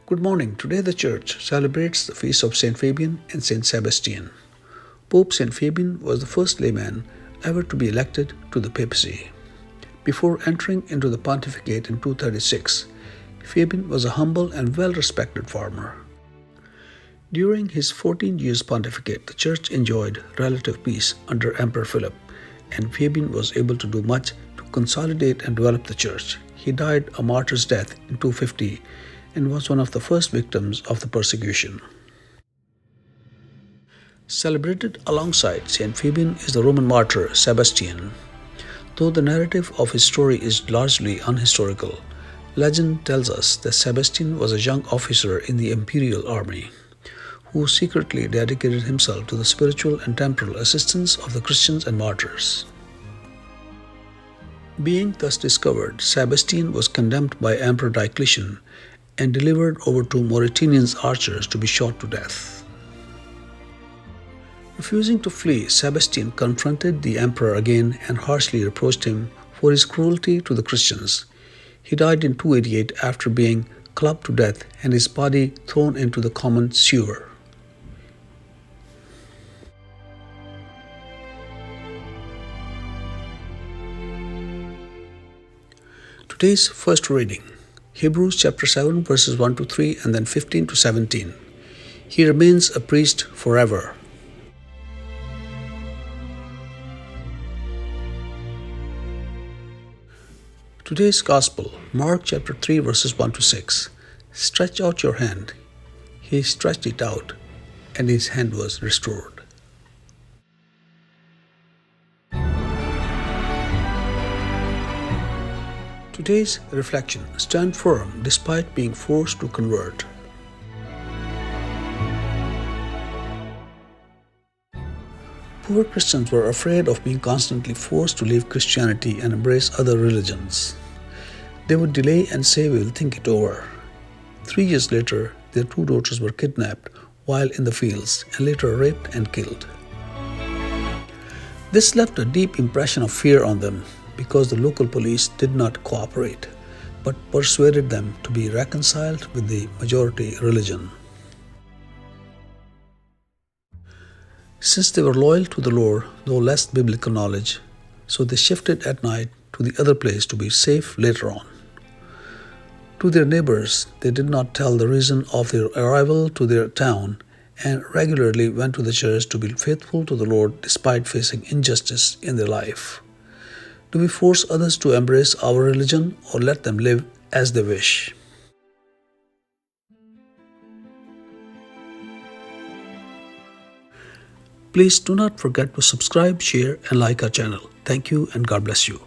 Good morning. Today the Church celebrates the feast of Saint Fabian and Saint Sebastian. Pope Saint Fabian was the first layman ever to be elected to the papacy. Before entering into the pontificate in 236, Fabian was a humble and well-respected farmer. During his 14 years pontificate, the Church enjoyed relative peace under Emperor Philip, and Fabian was able to do much to consolidate and develop the Church. He died a martyr's death in 250 and was one of the first victims of the persecution. Celebrated alongside Saint Fabian is the Roman martyr Sebastian. Though the narrative of his story is largely unhistorical, legend tells us that Sebastian was a young officer in the imperial army who secretly dedicated himself to the spiritual and temporal assistance of the Christians and martyrs. Being thus discovered, Sebastian was condemned by Emperor Diocletian and delivered over to Mauritanian archers to be shot to death. Refusing to flee, Sebastian confronted the emperor again and harshly reproached him for his cruelty to the Christians. He died in 288 after being clubbed to death and his body thrown into the common sewer. Today's first reading, Hebrews chapter 7 verses 1 to 3 and then 15 to 17. He remains a priest forever. Today's Gospel, Mark chapter 3 verses 1 to 6. Stretch out your hand. He stretched it out, and his hand was restored. Today's reflection, stand firm despite being forced to convert. Poor Christians were afraid of being constantly forced to leave Christianity and embrace other religions. They would delay and say, "We will think it over." 3 years later, their 2 daughters were kidnapped while in the fields and later raped and killed. This left a deep impression of fear on them because the local police did not cooperate, but persuaded them to be reconciled with the majority religion. Since they were loyal to the Lord, though less biblical knowledge, so they shifted at night to the other place to be safe later on. To their neighbors, they did not tell the reason of their arrival to their town and regularly went to the church to be faithful to the Lord despite facing injustice in their life. Do we force others to embrace our religion or let them live as they wish? Please do not forget to subscribe, share, and like our channel. Thank you and God bless you.